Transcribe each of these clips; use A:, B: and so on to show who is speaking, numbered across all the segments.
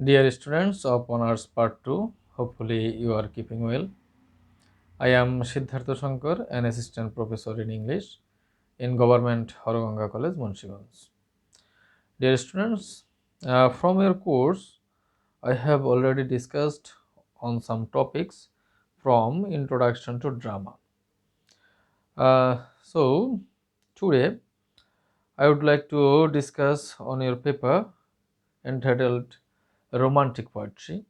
A: Dear students of Honors Part 2, hopefully you are keeping well. I am Siddhartha Shankar, an assistant professor in English in Government Horoganga College, Munshiganj. Dear students, from your course, I have already discussed on some topics from Introduction to Drama. So, today I would like to discuss on your paper entitled Romantic Poetry,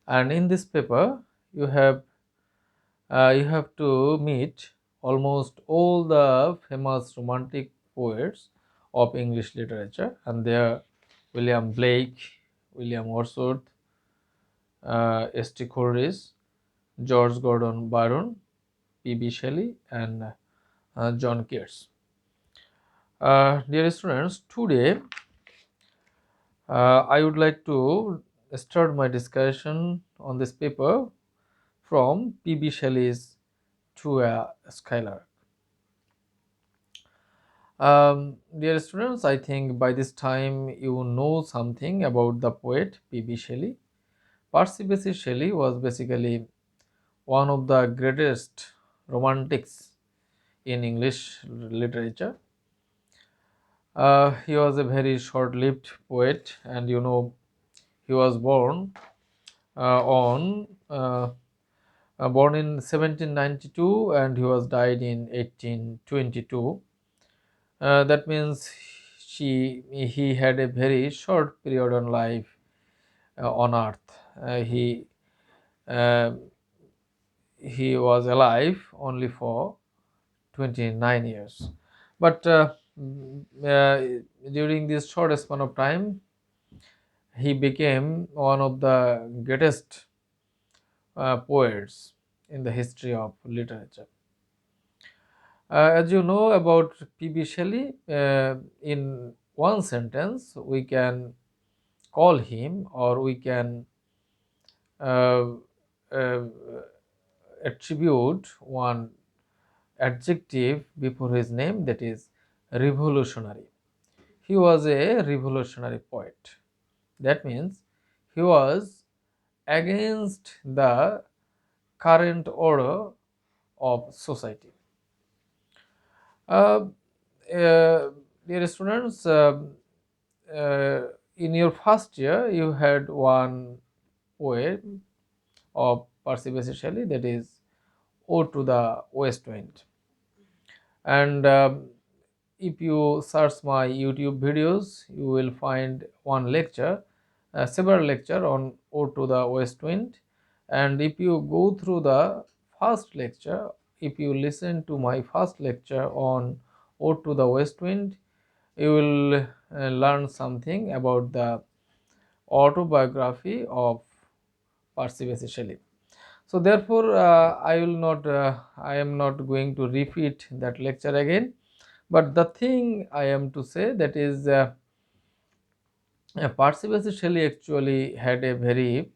A: and in this paper you have to meet almost all the famous romantic poets of English literature, and they are William Blake, William Wordsworth, S.T. Coleridge, George Gordon Byron, P.B. Shelley, and John Keats. Dear students, today I would like to start my discussion on this paper from P.B. Shelley's To a Skylark. Dear students, I think by this time you know something about the poet P.B. Shelley. Percy Bysshe Shelley was basically one of the greatest romantics in English literature. He was a very short-lived poet, and he was on born in 1792, and he was died in 1822. That means he had a very short period on life on earth. Uh, he was alive only for 29 years, but during this short span of time he became one of the greatest poets in the history of literature. As you know about P.B. Shelley, in one sentence we can call him, or we can uh, uh, attribute one adjective before his name, that is revolutionary. He was a revolutionary poet. That means he was against the current order of society. Uh, Dear students, uh, in your first year you had one poem of Percy Bysshe Shelley, that is Ode to the West Wind. And if you search my YouTube videos, you will find one lecture, several lecture on Ode to the West Wind. And if you go through the first lecture, if you listen to my first lecture on Ode to the West Wind, you will learn something about the autobiography of Percy Bysshe Shelley. So therefore, I am not going to repeat that lecture again. But the thing I am to say, that is, Percy Bysshe Shelley actually had a very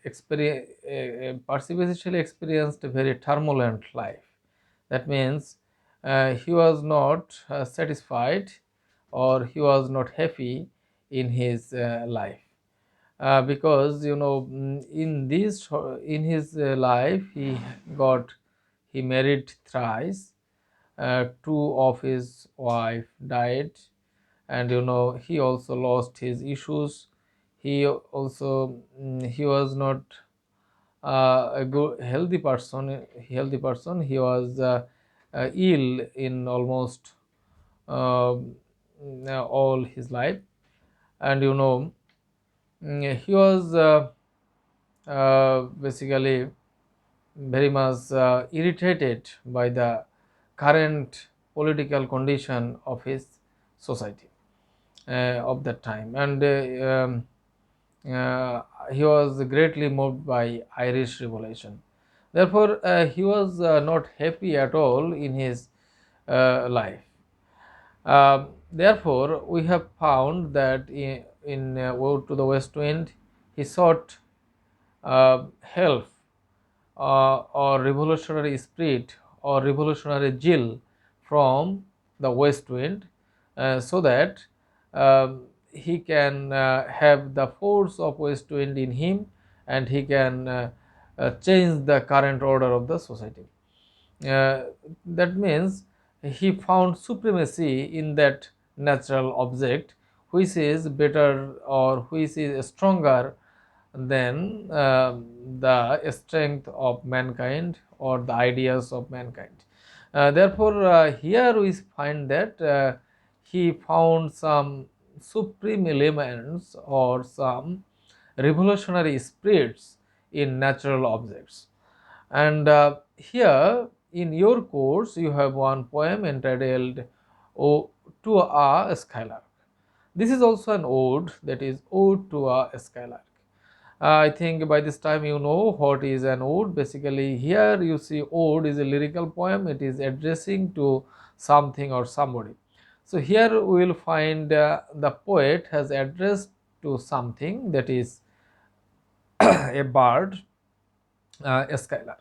A: experience. Percy Bysshe Shelley experienced a very turbulent life. That means he was not satisfied, or he was not happy in his life. Because in his life he married thrice. Two of his wife died, and he also lost his issues. He was not a good healthy person. He was ill in almost uh, all his life, and he was basically very much irritated by the current political condition of his society of that time, and he was greatly moved by Irish Revolution. Therefore, he was not happy at all in his life. Therefore, we have found that in Ode to the West Wind, he sought help, or revolutionary spirit, or revolutionary zeal from the West Wind, so that he can have the force of west wind in him, and he can change the current order of the society. uh, that means he found supremacy in that natural object which is better or which is stronger than the strength of mankind or the ideas of mankind. Therefore, here we find that he found some supreme elements or some revolutionary spirits in natural objects. And here in your course, you have one poem entitled "O to a Skylark." This is also an ode, that is Ode to a Skylark. I think by this time you know what is an ode. Basically, here you see ode is a lyrical poem. It is addressing to something or somebody. So here we will find the poet has addressed to something, that is a bird, a skylark.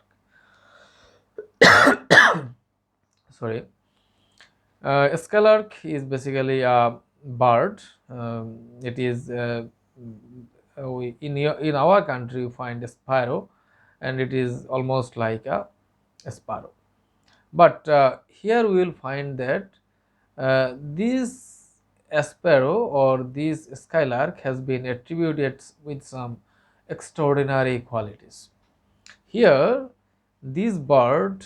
A: Sorry. A skylark is basically a bird. It is in our country we find a sparrow, and it is almost like a sparrow. But here we will find that this sparrow or this skylark has been attributed with some extraordinary qualities. Here, this bird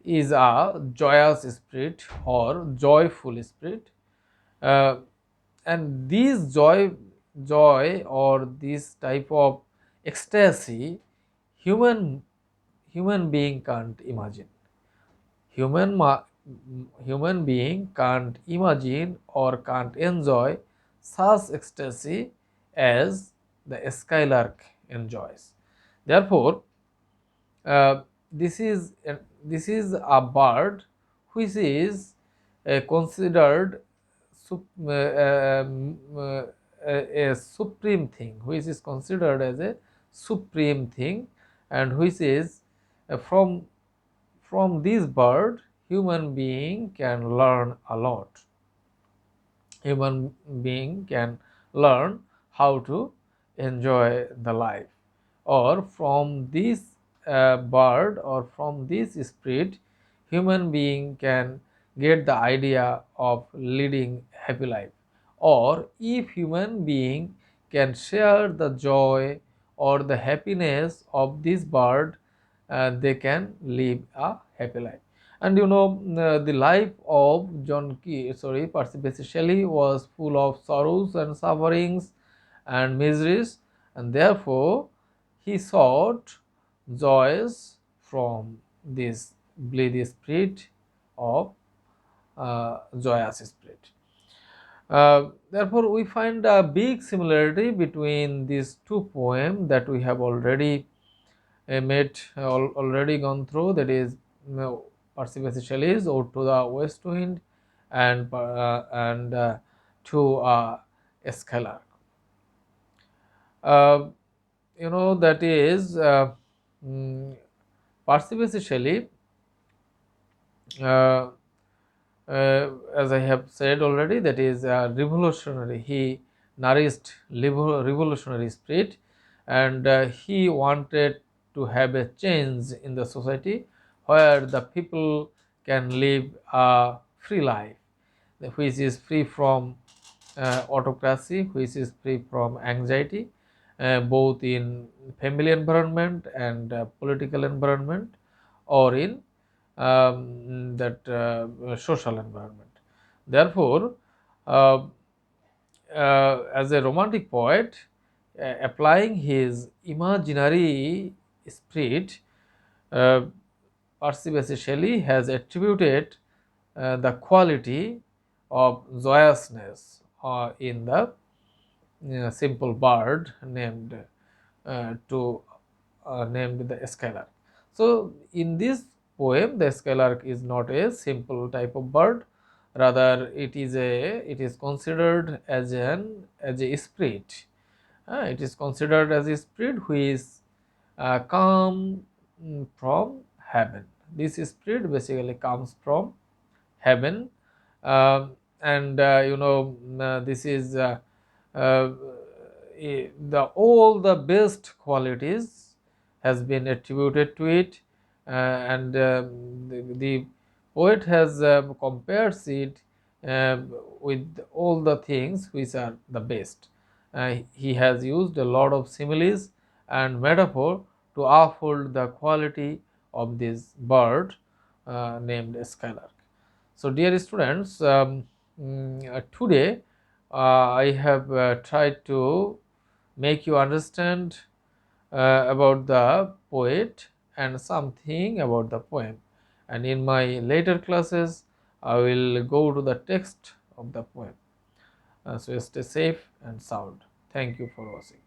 A: is a joyous spirit or joyful spirit, uh, and this joy or this type of ecstasy, human human being can't imagine. Human being can't imagine or can't enjoy such ecstasy as the skylark enjoys. Therefore, uh, this is a bird which is considered a supreme thing, which is considered as a supreme thing, and which is from this bird human being can learn a lot. Human being can learn how to enjoy the life, or from this bird or from this spirit human being can get the idea of leading happy life. Or if human being can share the joy or the happiness of this bird, they can live a happy life. And the life of Percy Bysshe Shelley was full of sorrows and sufferings and miseries, and therefore he sought joys from this bleedy spirit of joyous spirit. Therefore, we find a big similarity between these two poems that we have already already gone through, that is Percy Bysshe Shelley's Ode to the West Wind and to a Skylark. Uh, that is mm, Percy Bysshe Shelley, uh, as I have said already, that is revolutionary. He nourished revolutionary spirit, and he wanted to have a change in the society where the people can live a free life, which is free from autocracy, which is free from anxiety, both in family environment and political environment, or in that social environment. Therefore, uh, as a romantic poet, applying his imaginary spirit, uh, Percy Bysshe Shelley has attributed the quality of joyousness in the simple bird to named the skylark. So, in this poem, the skylark is not a simple type of bird; rather, it is considered as a spirit. It is considered as a spirit which is come from heaven. This spirit basically comes from heaven. and this is uh, the all the best qualities has been attributed to it, and the poet has compares it with all the things which are the best. He has used a lot of similes and metaphor to uphold the quality of this bird named Skylark. So, dear students, today I have tried to make you understand about the poet and something about the poem, and in my later classes I will go to the text of the poem. So, stay safe and sound. Thank you for watching.